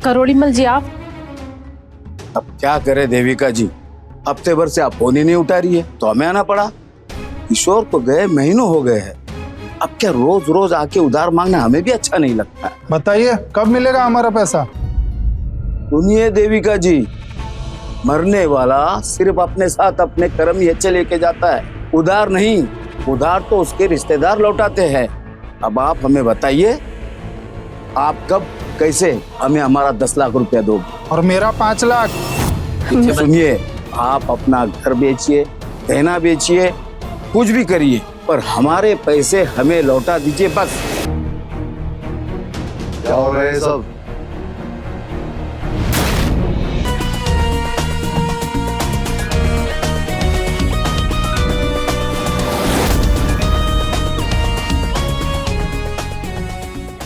करोड़ीमल जी आप। अब क्या करे देविका जी, हफ्ते भर से आप फोन ही नहीं उठा रही है तो हमें आना पड़ा। किशोर को गए महीनों हो गए हैं, अब क्या रोज रोज आके उधार मांगना हमें भी अच्छा नहीं लगता। बताइए कब मिलेगा हमारा पैसा? सुनिए देविका जी, मरने वाला सिर्फ अपने साथ अपने कर्म ही अच्छे लेके जाता है, उधार नहीं। उधार तो उसके रिश्तेदार लौटाते हैं। अब आप हमें बताइए, आप कब कैसे हमें हमारा 10 लाख रुपया दोगे? और मेरा 5 लाख। सुनिए, आप अपना घर बेचिए, गहना बेचिए, कुछ भी करिए, पर हमारे पैसे हमें लौटा दीजिए बस। क्या हो रहा है सब?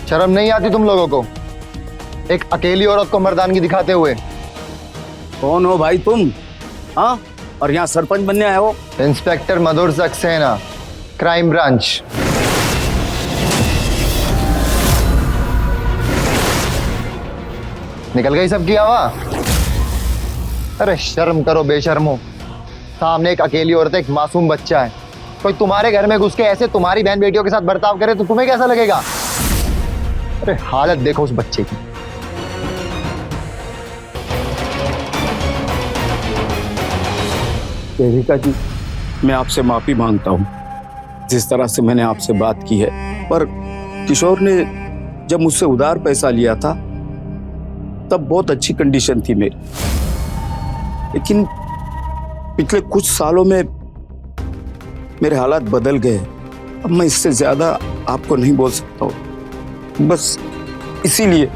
शर्म नहीं आती तुम लोगों को, एक अकेली औरत को मर्दानगी दिखाते हुए? कौन हो भाई तुम? हाँ, और यहाँ सरपंच बनने आए हो? इंस्पेक्टर मधुर सक्सेना, क्राइम ब्रांच। निकल गई सबकी हवा? अरे शर्म करो बेशर्मो, सामने एक अकेली औरत, एक मासूम बच्चा है, कोई तुम्हारे घर में घुस के ऐसे तुम्हारी बहन बेटियों के साथ बर्ताव करे तो तुम्हें कैसा लगेगा? अरे हालत देखो उस बच्चे की। देविका जी, मैं आपसे माफी मांगता हूँ जिस तरह से मैंने आपसे बात की है, पर किशोर ने जब मुझसे उधार पैसा लिया था तब बहुत अच्छी कंडीशन थी मेरी, लेकिन पिछले कुछ सालों में मेरे हालात बदल गए। अब मैं इससे ज्यादा आपको नहीं बोल सकता हूँ, बस इसीलिए।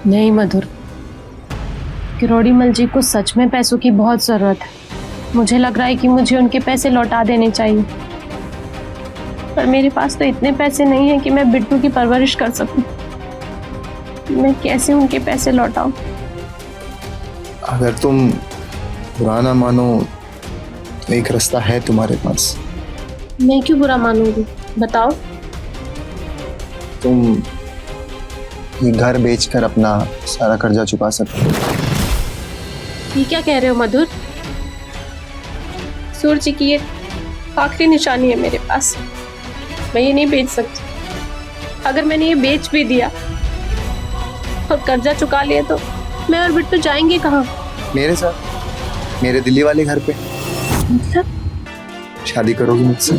नहीं मधुर, करोड़ीमल जी को सच में पैसों की बहुत जरूरत है। मुझे लग रहा है कि मुझे उनके पैसे लौटा देने चाहिए, पर मेरे पास तो इतने पैसे नहीं हैं कि मैं बिट्टू की परवरिश कर सकूं। मैं कैसे उनके पैसे लौटाऊं? अगर तुम बुरा ना मानो तो एक रास्ता है तुम्हारे पास। मैं क्यों बुरा मानूंगी, बताओ। तुम ये घर बेचकर अपना सारा कर्जा चुका सकते हो। ये क्या कह रहे हो मधुर? सूरज जी की ये आखिरी निशानी है मेरे पास, मैं ये नहीं बेच सकती। अगर मैंने ये बेच भी दिया और कर्जा चुका लिया तो मैं और बिट्टू जाएंगे कहाँ? मेरे साथ, मेरे दिल्ली वाले घर पे। मतलब शादी करोगी मुझसे?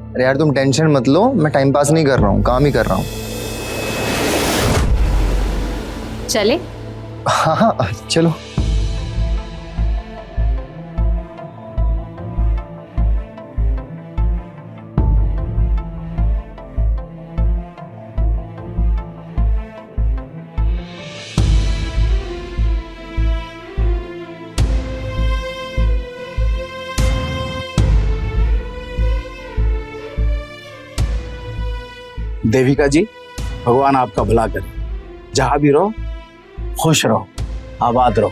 अरे यार तुम टेंशन मत लो, मैं टाइम पास नहीं कर रहा हूँ, काम ही कर रहा हूँ। चले? हाँ हाँ चलो। देविका जी, भगवान आपका भला करे। जहां भी रहो खुश रहो, आबाद रहो।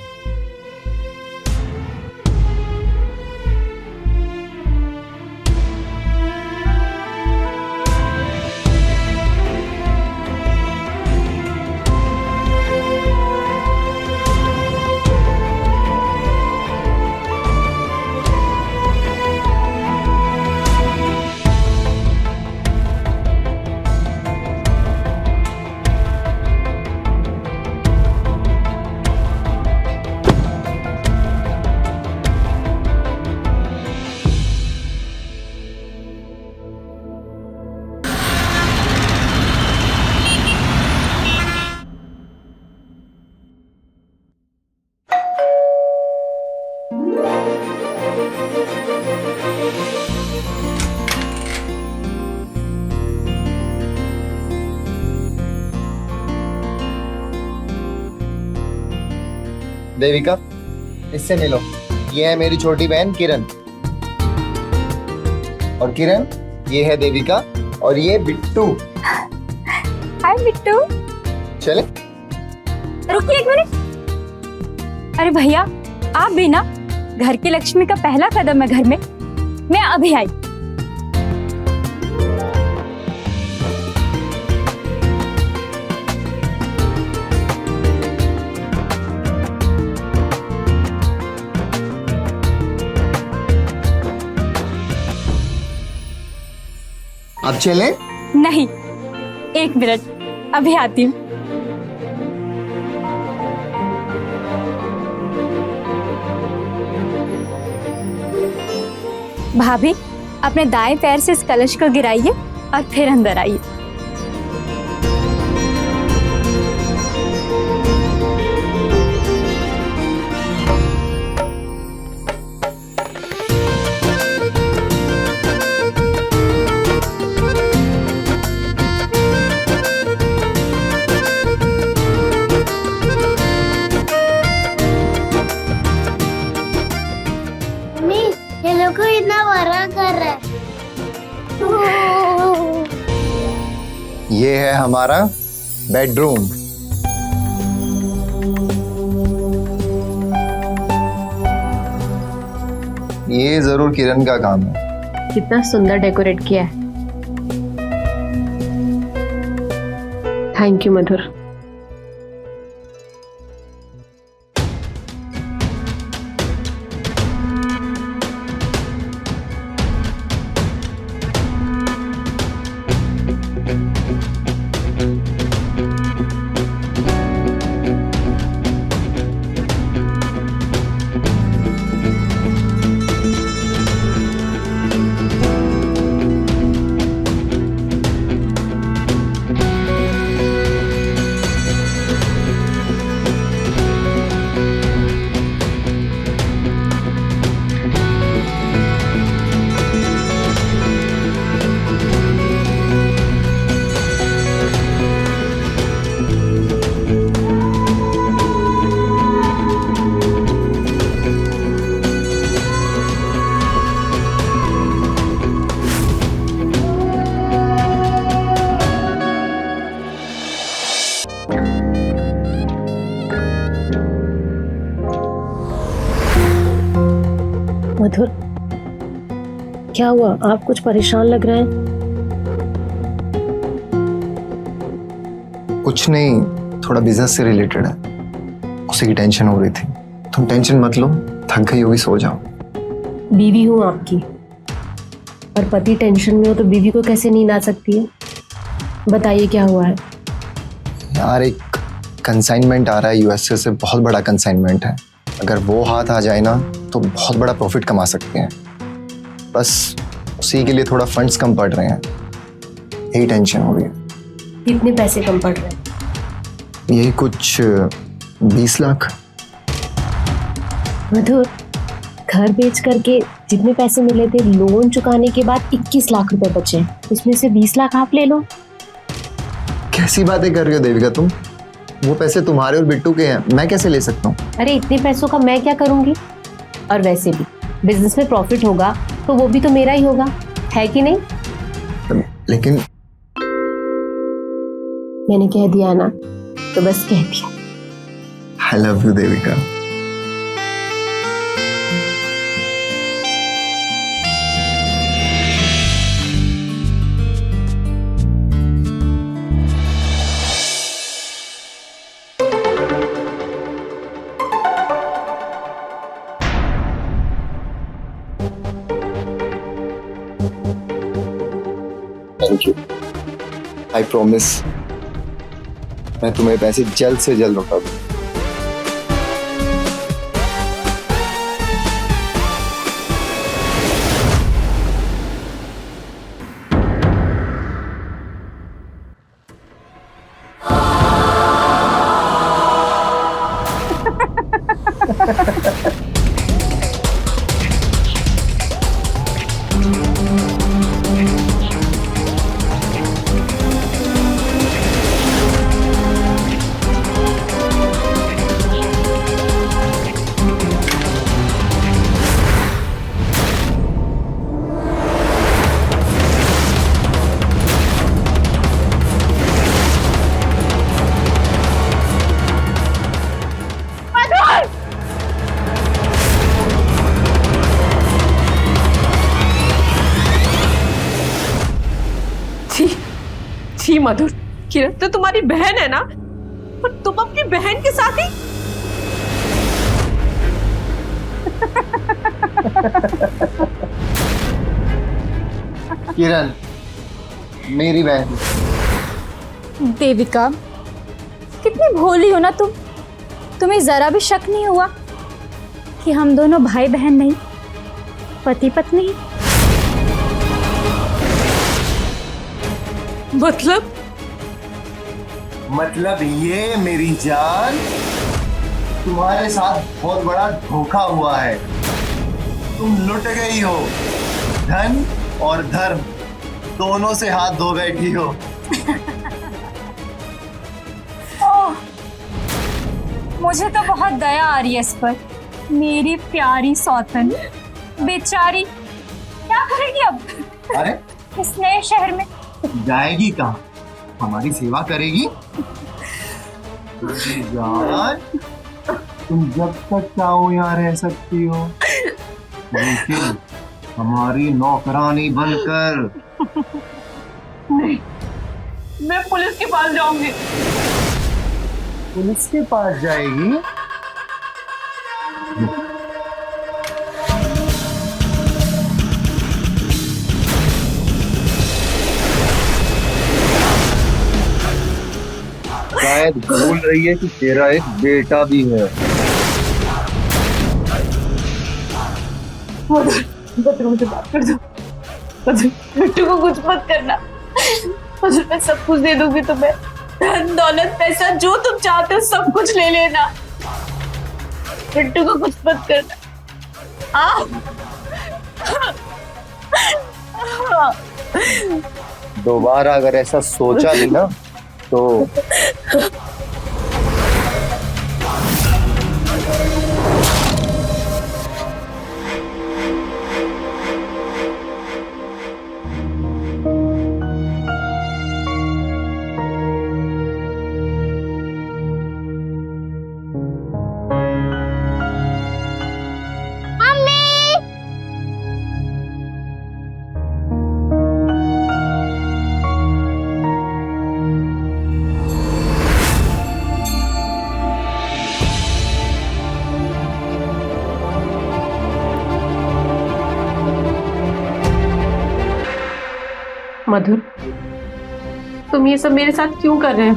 देविका, इससे मिलो। ये है मेरी छोटी बहन किरण, और किरण ये है देविका, और ये बिट्टू। हाय बिट्टू। चले? रुकिए एक मिनट। अरे भैया, आप भी ना, घर की लक्ष्मी का पहला कदम है घर में। मैं अभी आई। अब चले? नहीं, एक मिनट, अभी आती हूँ। भाभी, अपने दाएं पैर से इस कलश को गिराइए और फिर अंदर आइए। ये लोग को इतना बड़ा कर रहा है। ये है हमारा बेडरूम। ये जरूर किरण का काम है। कितना सुंदर डेकोरेट किया है। थैंक यू मधुर। मधुर, क्या हुआ? आप कुछ परेशान लग रहे हैं। कुछ नहीं, थोड़ा बिजनेस से रिलेटेड है। उसी की टेंशन हो रही थी। तुम टेंशन मत लो, थक गई होगी, सो जाओ। बीवी हूँ आपकी, और पति टेंशन में हो तो बीवी को कैसे नींद आ सकती है? बताइए क्या हुआ है? यार एक कंसाइनमेंट आ रहा है यूएसए से, बहुत बड़ा कंसाइनमेंट है। अगर वो हाथ आ जाए ना तो बहुत बड़ा प्रॉफिट कमा सकते हैं। बस उसी के लिए थोड़ा फंड्स कम पड़ रहे हैं, यही टेंशन हो रही है। कितने पैसे कम पड़ रहे हैं? यही कुछ 20 लाख। मधुर, घर बेच करके जितने पैसे मिले थे लोन चुकाने के बाद 21 लाख रुपए बचे, उसमें से 20 लाख आप ले लो। कैसी बातें कर रही हो देविका तुम? वो पैसे तुम्हारे और बिट्टू के हैं, मैं कैसे ले सकता हूँ? अरे इतने पैसों का मैं क्या करूंगी? और वैसे भी बिजनेस में प्रॉफिट होगा तो वो भी तो मेरा ही होगा, है कि नहीं? लेकिन मैंने कह दिया ना, तो बस कह दिया। I love you Devika. Thank you. I promise मैं तुम्हें पैसे जल्द से जल्द लौटा दूँ। छी मधुर, किरण तो तुम्हारी बहन है ना, और तुम अपनी बहन के साथ ही। किरण मेरी बहन। देविका, कितनी भोली हो ना तुम। तुम्हें जरा भी शक नहीं हुआ कि हम दोनों भाई बहन नहीं, पति पत्नी हैं? मतलब ये मेरी जान, तुम्हारे साथ बहुत बड़ा धोखा हुआ है। तुम लुट गई हो, धन और धर्म दोनों से हाथ धो बैठी हो। ओह, मुझे तो बहुत दया आ रही है इस पर। मेरी प्यारी सौतन बेचारी क्या करेगी अब अरे इस नए शहर में? जाएगी कहाँ? हमारी सेवा करेगी। यार तुम जब तक चाहो यहाँ रह सकती हो, लेकिन हमारी नौकरानी बनकर। नहीं, मैं पुलिस के पास जाऊंगी। पुलिस के पास जाएगी? शायद भूल रही है कि तेरा एक बेटा भी है। मधुर मुझे बात कर दो। मधुर, बिट्टू को कुछ मत करना। मधुर, मैं सब कुछ दे दूंगी तुम्हें, धन दौलत पैसा जो तुम चाहते हो सब कुछ ले लेना। बिट्टू को कुछ मत करना। दोबारा अगर ऐसा सोचा भी ना तो मधुर, तुम ये सब मेरे साथ क्यों कर रहे हो?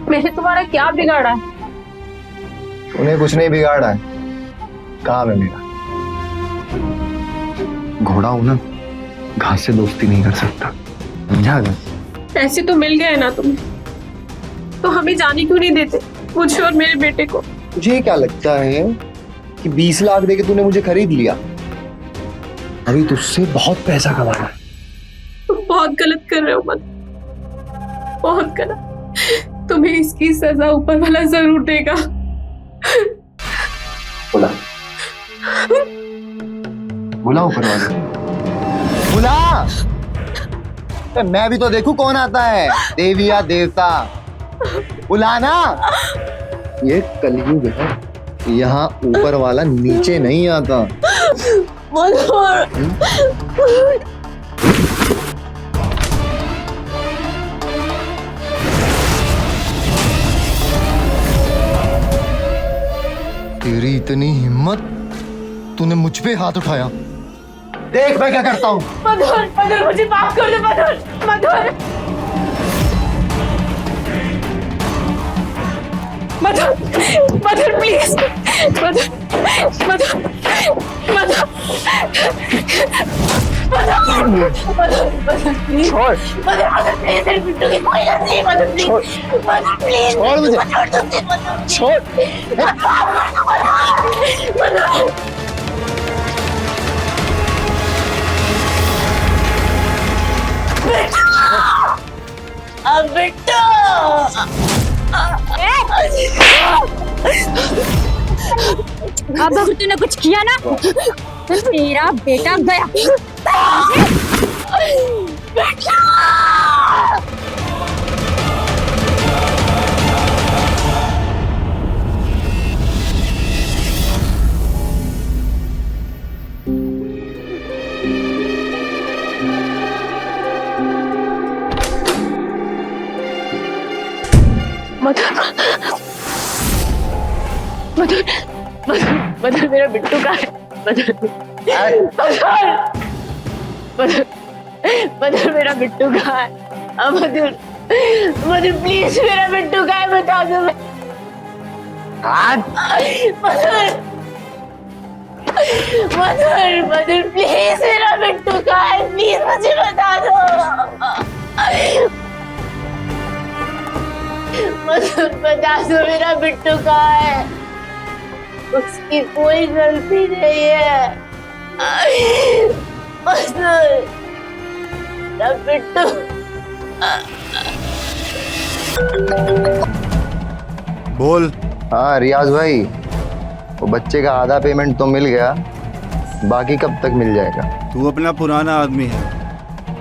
मैंने तुम्हारा क्या बिगाड़ा है? उन्हें कुछ नहीं बिगाड़ा है, काम है मेरा। घोड़ा हूं ना, घास से दोस्ती नहीं कर सकता, समझा गया? पैसे तो मिल गए ना तुम्हें, तो हमें जाने क्यों नहीं देते, मुझे और मेरे बेटे को? तुझे क्या लगता है कि 20 लाख देके तूने मुझे खरीद लिया? अभी तुझसे बहुत पैसा कमाना है। तुम बहुत गलत कर रहे हो मधुर, बहुत गलत। तुम्हें इसकी सजा ऊपर वाला जरूर देगा। बुला बुला ऊपर वाले, बुला। मैं भी तो देखूं कौन आता है, देवी या देवता। बुलाना। ये कलयुग है, यहाँ ऊपर वाला नीचे नहीं आता। तेरी इतनी हिम्मत, तूने मुझ पे हाथ उठाया। देख मैं क्या करता हूँ। मधुर, मधुर मुझे माफ कर दे Madhur, Madhur, Madhur, Madhur please, Madhur, Madhur, Madhur, Madhur please, Madhur please, Bittu की कोई गलती नहीं, मधुर प्लीज, मधुर प्लीज, छोड़ मुझे, छोड़। मधुर। बिट्टू, अब अगर तूने कुछ किया ना तो तेरा बेटा गया। मधुर, मधुर, मधुर, मधुर मेरा बिट्टू का है। मधुर, मधुर, मधुर, मधुर मेरा बिट्टू का है। मधुर, मधुर प्लीज मेरा बिट्टू का है, बता दो। मधुर, मधुर, मधुर प्लीज मेरा बिट्टू का है, प्लीज मुझे बता दो। मधुर बता दो मेरा बिट्टू कहाँ है, उसकी कोई गलती नहीं है। मधुर मेरा बिट्टू। बोल। हाँ रियाज भाई, वो बच्चे का आधा पेमेंट तो मिल गया, बाकी कब तक मिल जाएगा? तू अपना पुराना आदमी है,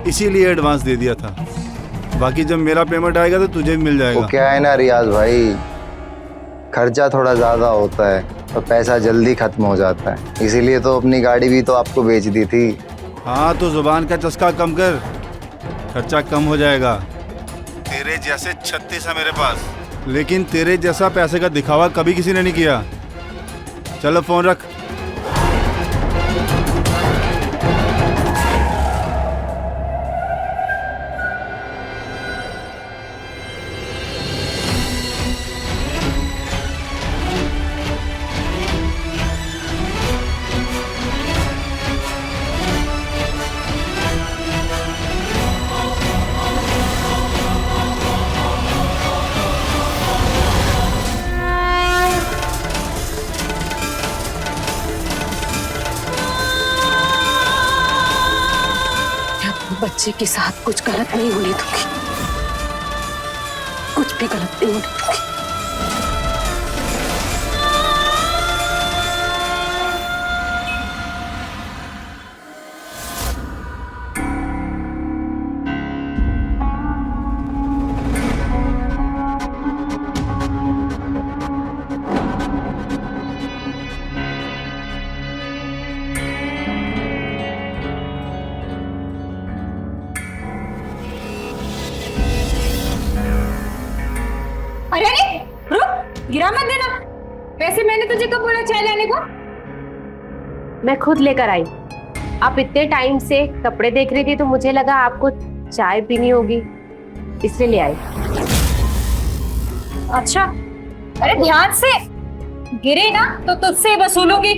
इसीलिए एडवांस दे दिया था। बाकी जब मेरा पेमेंट आएगा तो तुझे भी मिल जाएगा। वो क्या है ना रियाज भाई, खर्चा थोड़ा ज़्यादा होता है और पैसा जल्दी खत्म हो जाता है, इसीलिए तो अपनी गाड़ी भी तो आपको बेच दी थी। हाँ तो जुबान का चस्का कम कर, खर्चा कम हो जाएगा। तेरे जैसे 36 है मेरे पास, लेकिन तेरे जैसा पैसे का दिखावा कभी किसी ने नहीं किया। चलो फोन रख। बच्चे के साथ कुछ गलत नहीं होने दूंगी, कुछ भी गलत नहीं होने दूंगी। अरे रुक, गिरा मत देना। वैसे मैंने तुझे कब बोला चाय लाने को? मैं खुद लेकर आई। आप इतने टाइम से कपड़े देख रही थी तो मुझे लगा आपको चाय पीनी होगी इसलिए ले आई। अच्छा, अरे ध्यान से, गिरे ना तो तुझसे ही वसूलूंगी।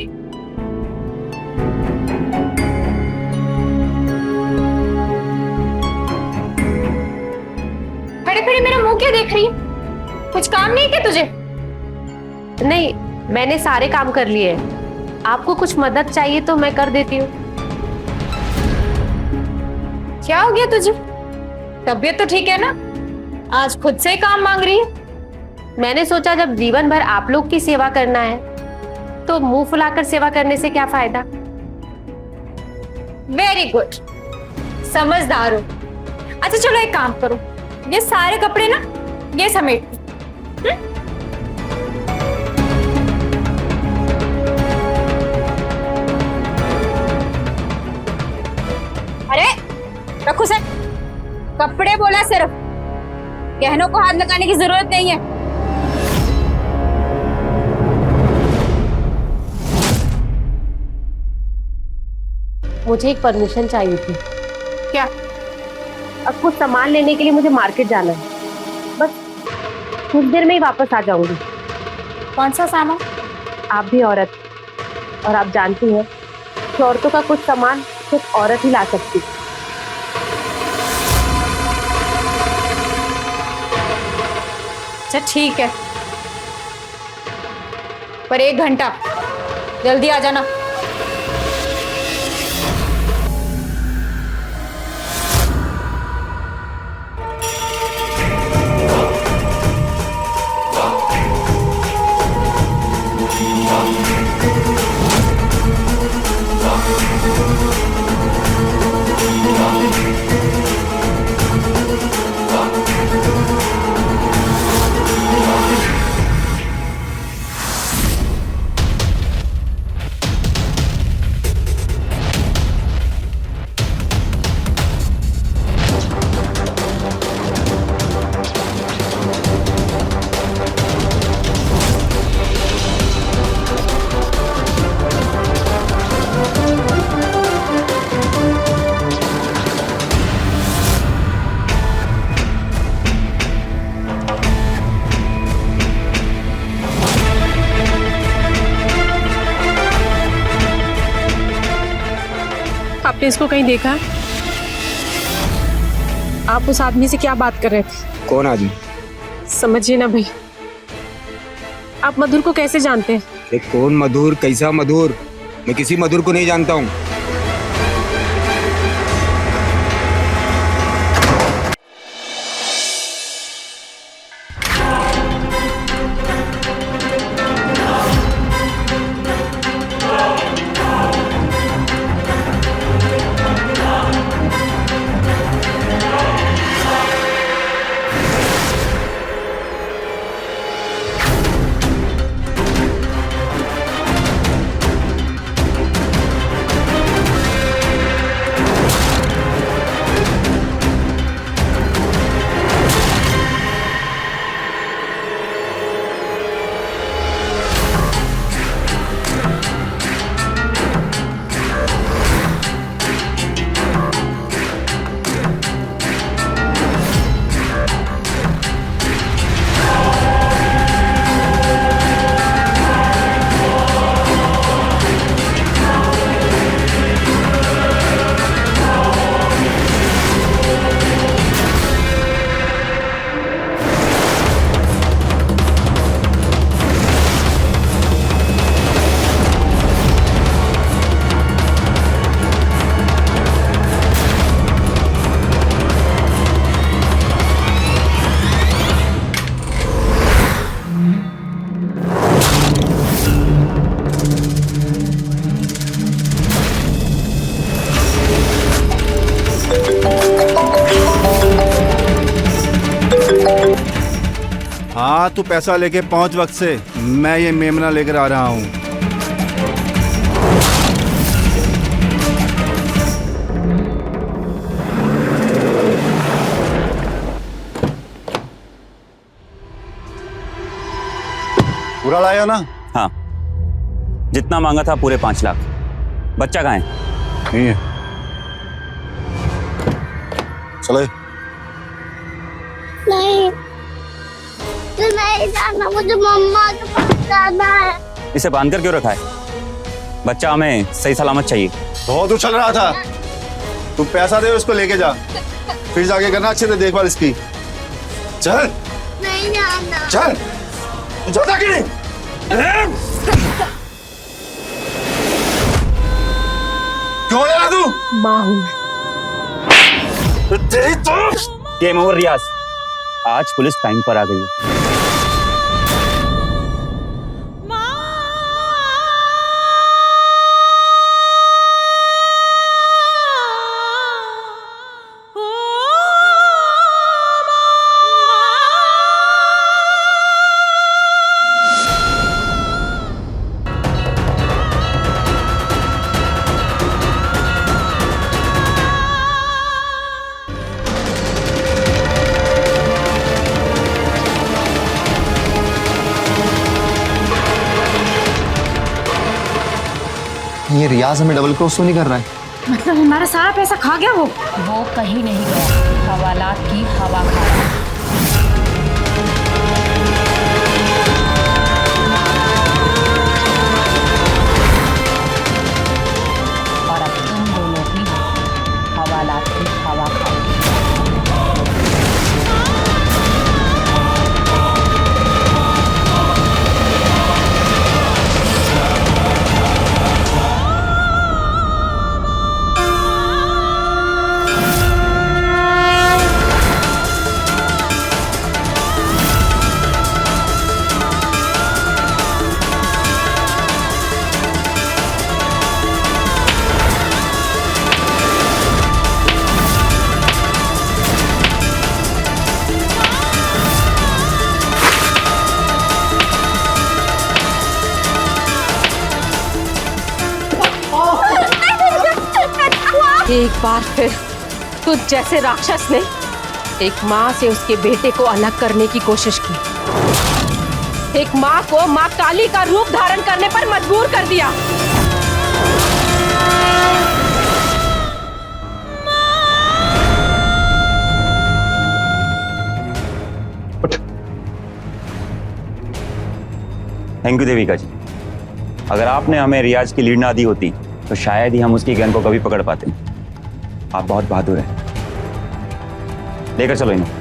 खड़े खड़े मेरा मुंह क्या देख रही है? कुछ काम नहीं क्या तुझे? नहीं, मैंने सारे काम कर लिए हैं। आपको कुछ मदद चाहिए तो मैं कर देती हूँ। क्या हो गया तुझे? तबीयत तो ठीक है ना? आज खुद से ही काम मांग रही है। मैंने सोचा जब जीवन भर आप लोग की सेवा करना है तो मुंह फुलाकर सेवा करने से क्या फायदा। वेरी गुड, समझदार हो। अच्छा चलो एक काम करो, ये सारे कपड़े ना ये समेट। अरे रखो सर, कपड़े बोला सिर्फ, गहनों को हाथ लगाने की जरूरत नहीं है। मुझे एक परमिशन चाहिए थी। क्या? अब कुछ सामान लेने के लिए मुझे मार्केट जाना है, बस कुछ देर में ही वापस आ जाऊंगी। कौन सा सामान? आप भी औरत और आप जानती हैं कि औरतों का कुछ सामान सिर्फ औरत ही ला सकती। अच्छा ठीक है, पर 1 घंटा जल्दी आ जाना। आपने इसको कहीं देखा? आप उस आदमी से क्या बात कर रहे थे? कौन आदमी? समझिए ना भाई, आप मधुर को कैसे जानते हैं? ये कौन मधुर, कैसा मधुर? मैं किसी मधुर को नहीं जानता हूँ। हाँ तू पैसा लेके पहुंच वक्त से, मैं ये मेमना लेकर आ रहा हूँ। पूरा लाया ना? हाँ, जितना मांगा था पूरे 5 लाख। बच्चा कहाँ है? नहीं है। चले। नहीं, तो नहीं जाना, मुझे मम्मा के पास जाना है। इसे बांध कर क्यों रखा है? बच्चा हमें सही सलामत चाहिए। बहुत उछल रहा था। तू पैसा दे उसको लेके जा, फिर जाके करना अच्छे से देखभाल इसकी। चल नहीं जाना। चल, तू जाता कि नहीं? क्यों ले रहा तू? माँ हूँ। तेरी तो गेम ओवर रियाज, आज पुलिस टाइम पर आ गई है। ये रियाज हमें डबल क्रॉस तो नहीं कर रहा है? मतलब हमारा सारा पैसा खा गया वो कहीं नहीं गया, हवालात की हवा खा रहा है। और अब तुम दोनों भी हवालात की हवा खाओगे। एक बार फिर तुझ जैसे राक्षस ने एक माँ से उसके बेटे को अलग करने की कोशिश की। एक माँ को माँ काली का रूप धारण करने पर मजबूर कर दिया। थैंक यू देविका जी। अगर आपने हमें रियाज की लीड ना दी होती तो शायद ही हम उसकी गन को कभी पकड़ पाते। आप बहुत बहादुर हैं। लेकर चलो इन्हें।